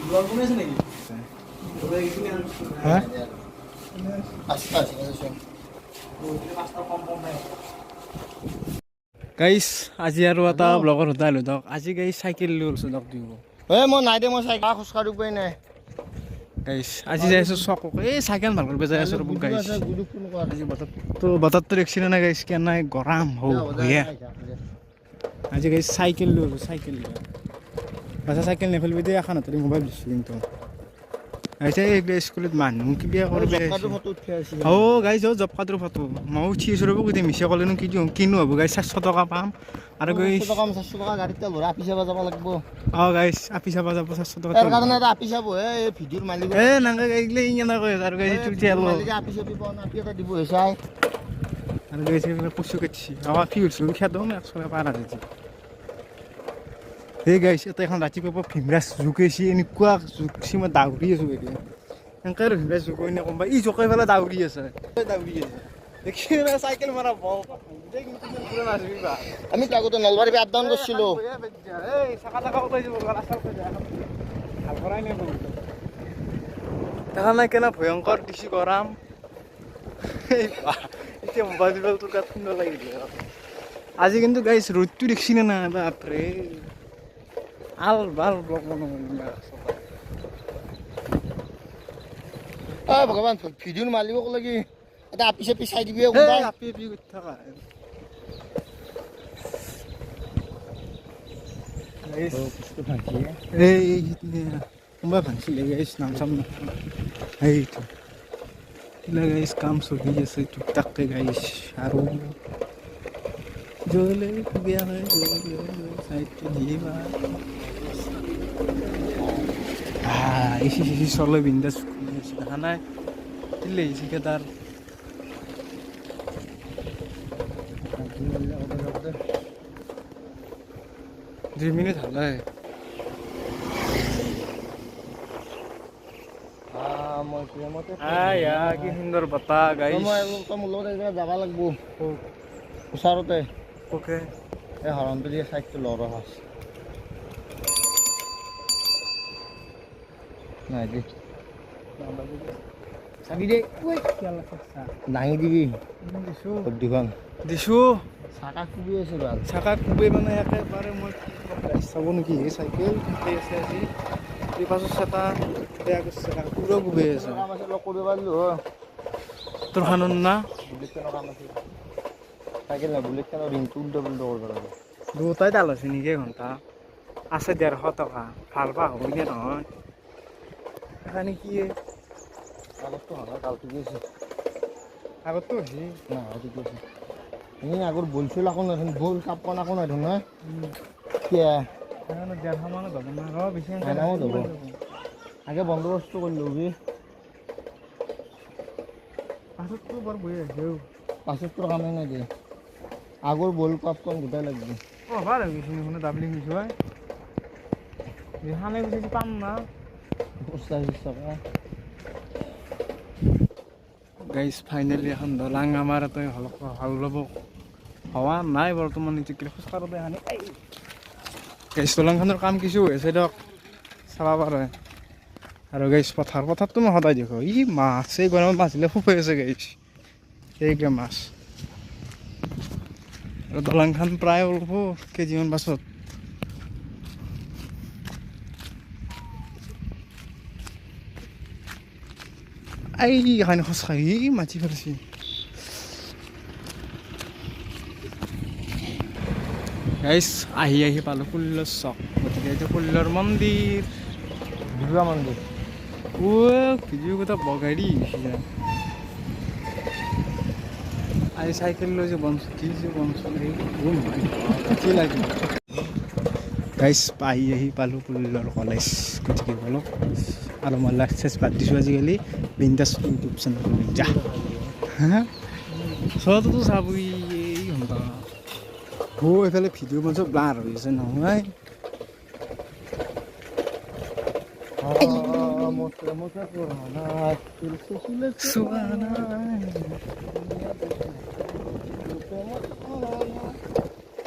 Blog বনাইছে নেকি? হা গাইছ আজি আৰু এটা ব্লগৰ সদায় লৈ দিয়ক। আজি গাইছ চাইকেল লৈ ওলছো দিয়ক দিব। মই নাই দে, মই চাইকেল খোজকাঢ়ি উপায় নাই গাইছ আজি যাই আছো চক এই চাইকেল ভাল কৰিব যাই আছো ৰ'ব গাইছ। আজি বতৰটো দেখিছিলে না গাইছ কেনে গৰম হয়ে। আজি গাইছ চাইকেল লৈ ওলছো চাইকেল লৈ। বাছা চাইকেল নেফেলবি দে এখন হাততে মোবাইল দিছোঁ কিন্তু। গাইছ এই স্কুলত মানুহ কিবা কৰিব গাইছ জব কাৰ্ডৰ ফটো মই উঠি আছোঁ ৰ'ব গোটেই মিছা ক'লেনো কিনো হ'ব গাইছ 400 টকা পাম আৰু গাইছ 400 টকা গাড়ীত তেল ভৰাই আপি চাব যাব লাগিব। গাইছ আপি চাব যাব 400 টকা তাৰ কাৰণে আপি চাব এই ভিডিঅ'ৰ মালিক নাংগা গাইলে ইংনা কৈ আৰু গাইছ তুই তেল মালিকে আপি চাবি পাও না আপি এটা দিব চাই আৰু গাইছ পইচা কাটছি কি হৈছে খেদো না 100 টকা পাৰ আজি এই গাইছ এটা এখন ৰাতিপুৱা ভিমৰাজ জুকেছি এনেকুৱা জুকছি মই দাউৰি আছোঁ এতিয়া এনেকৈ আৰু ভিমৰাজ জুকৈ নে কোনোবা ই জুকাই পেলাই দাউৰি আছে দেখি চাইকেল মাৰা আমি আগতে নলবাৰী আপ ডাউন কৰিছিলোঁ। দেখা নাই কেনে ভয়ংকৰ দিছি গৰম এতিয়া মোবাইল তোৰ গাত সুন্দৰ লাগিলে আজি কিন্তু গাইছ ৰ'দটো দেখছি নে নাই বাপৰে ভাল ব্লগ ভগৱান ভিডিঅ'ৰ মালিকক লাগি এটা আপি চাপি চাই দিবি আপি কৰি থকা এই কোনোবাই ভাঙিছিলে গাইছ নাম চাম সেইটো গাইছ কাম চলি আছে টুক টাককে গাইছ আৰু জলে বেয়া হয় চাইডটো দিবা এসি চলে বিন্দাস দেখা নাই দিলে এসিকে তার 2 মিনিট হলে কি সুন্দৰ বতাহ গাইছ মোৰ লগত যাব লাগিব ওচৰতে ওকে এই হৰণটো দিয়ে চাইডটো লৰা মাছ নাই দে চাবি দে দাঙি দিবি দুখন দিছোঁ চাকা কুবি আছে ভাল চাকা কুবি মানে একেবাৰে মই চাব নেকি এই চাইকেল আছে আজি এই পাছত চেতা বেয়া কৰিছে পুৰা কুবি আছে কৰিব পাৰিলোঁ তোৰ খানোন না বুলেটখনৰ কাম আছে চাইকেল নাই বুলেটখনৰ ৰিংটো উল্টা পুল্টা কৰিব লাগে দুটাই ডাল আছে নেকি ঘণ্টা আছে 150 টকা ভাল পা হ'বগৈ নহয় এখানে কি আগতটো হয় কাল ঠিকে আছে আগতটো হৈছে না ঠিকে আছে এই আগৰ বলছিল আকৌ নাই বল কাপন আকৌ নাই নহয় কিয়া এখানে 150 মানে যাব না ৰ বেছি যাব আগে বন্দোবস্ত কৰি লবি পাছতটো বৰ বহি আছে পাছতটো কামে নাই দে আগৰ বল কাপন গোটাই লাগিব ভাল হৈ গৈছে মানে ডাবলিং দিছো হয় এখানে বেছি পাম না 45 টকা গাইছ ফাইনেলি এখন দলাং আমাৰ এটা ভাল ল'ব হোৱা নাই বৰ্তমান এতিয়া খোজকাঢ়োতে এখানে গাইছ দলংখনৰ কাম কিছু হৈছে দিয়ক চাব পাৰে আৰু গাইছ পথাৰটো মই সদায় দেখোঁ ই মাছ এই গৰমত মাছ দিলে খুব হৈ আছে গাইছ এইকে মাছ আৰু দলংখন প্ৰায় ওলব কেজিমান পাছত এইখানে খোজকাঢ়ি মাটি ফেলছি গাইছ আহি পালোঁ ফুল্লৰ চক গতিকে এইটো ফুল্লৰ মন্দিৰ দুৰ্গা মন্দিৰ ভিডিঅ' কথা বগাড়ি আজি চাইকেল লৈ যে বনচো কি লাগে গাইছ আহি পালোঁ ফুল্লৰ কলেজ গতিকে বোলো আৰু মই লাইক বাদ দিছোঁ আজিকালি বিন্দাছ ইউটিউব চেনেল যা হা চবতো চাবই এই ঘণ্টা এইফালে ভিডিঅ' মানে চব ব্লাৰ হৈ আছে নহয়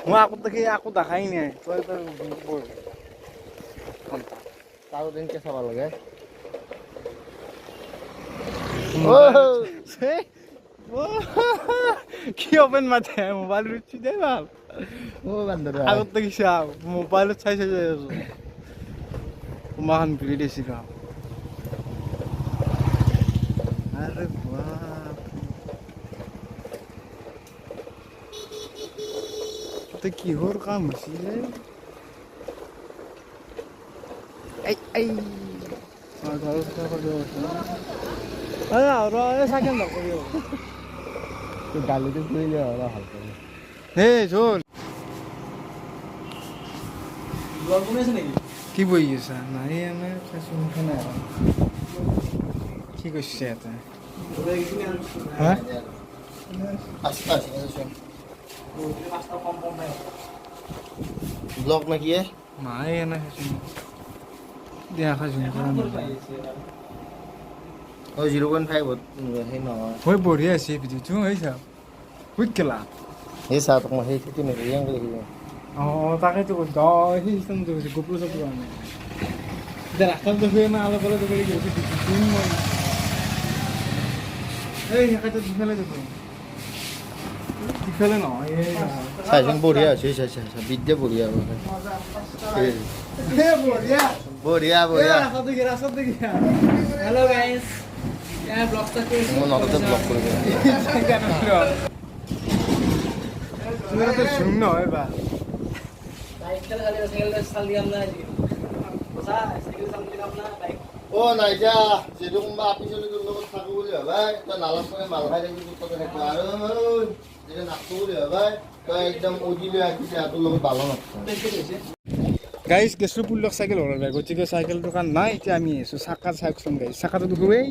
মই আকৌ দেখি আকৌ দেখাই নাই তই তাৰো তেনেকৈ চাব লাগে কি অপেন মাথে মোবাইল ৰুচি দে ভাল বান্দৰ আগত দেখিছে মোবাইলত চাই চাই যাই আছো তোমাখন ভিড়ি দিছি ৰ আৰে বাপ তো কিহৰ কাম হৈছিলে এই চাইকেল নকৰি গালিটো কৰিলে আৰু ভালকৈ হে চল কি বহি আছা নাই এনে নাই কি কৈছে এটা হা ব্লক নাকি নাই এনে দিয়া খাইছো অঁ 0.5 সেই নহয় হয় বঢ়িয়া আছে ভিডিঅ'টো হৈ চা কুইক কেলা সেই চাহ তোক মই সেই খেতি নেকি অঁ তাকেতো কৈছো সেই চিষ্টেমটো কৈছে গোপ্ৰ চপ্ৰ কাৰণে এতিয়া ৰাস্তাত দেখি মই অলপ অলপ দেখি গৈছো মই এই সেইকাৰণে দুফালে দেখো ইফালে নহয় চাইচোন বঢ়িয়া হৈছে চাই বিদ্যা বঢ়িয়া বঢ়িয়া বঢ়িয়া বঢ়িয়া ৰাস্তাত দেখি হেল্ল' গাইজ মই নলতে ব্লক কৰিব শুন নহয় বা অ নাইজা যিটো কোনোবা আপিছলি তোৰ লগত থাকো বুলি ভাবাই তই নালাম কৰি মাল খাই থাকি তোৰ তাতে থাকবা আৰু যেতিয়া নাচো বুলি ভাবাই তই একদম উজি লৈ আহিছে তোৰ লগত ভালো নাচা গাইজ গেছটো পুলক চাইকেল হ'ল গতিকে চাইকেল দোকান নাই এতিয়া আমি আছোঁ চাকা চাওকচোন গাইজ চাকাটো দেখুৱেই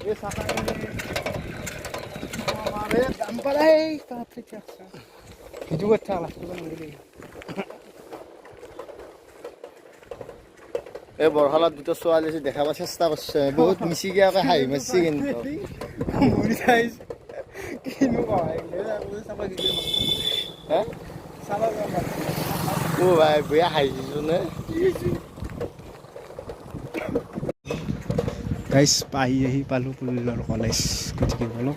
এই চাকা দাম পালাই ভিডিঅ' কথা লাষ্টটো এই বৰশালত দুটা ছোৱালী আছে দেখাব চেষ্টা কৰিছে বহুত মিচিকিয়াকৈ হাঁহি মাৰিছে কিন্তু মৰি চাইজ কিনো কয় চাবা হে চাবা অ ভাই বেয়া হাঁহিছো নে গাইজ আহি পালোঁ পুলিলৰ কলেজ গতিকে ব'লো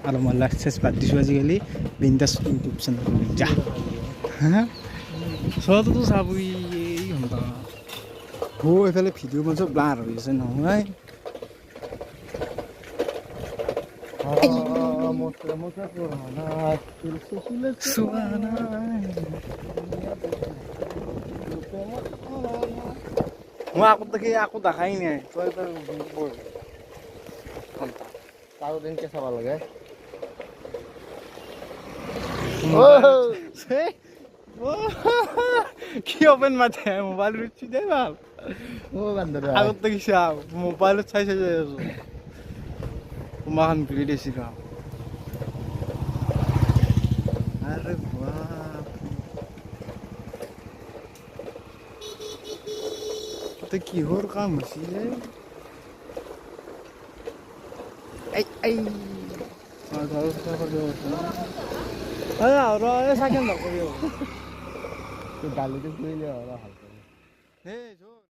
আৰু মই লাষ্ট চেছ বাদ দিছোঁ আজিকালি বিন্দাছ ইউটিউব চেনেল যা হা চোৱাটোতো চাবই এই ঘণ্টা এইফালে ভিডিঅ' মানে চব ব্লাৰ হৈ আছে নহয় চোৱা নাই মই আকৌ দেখি আকৌ দেখাই নাই তই তাৰো তেনেকৈ চাব লাগে কি অপেন মাথে মোবাইল ৰুচি দে ভাল বান্দৰ আগত দেখিছে মোবাইলত চাই চাই যাই আছো তোমাখন ভিড়ি দিছি ৰ আৰে বাপ তো কিহৰ কাম হৈছিলে এই চাইকেল নকৰি গালিটো কৰিলে আৰু ভালকৈ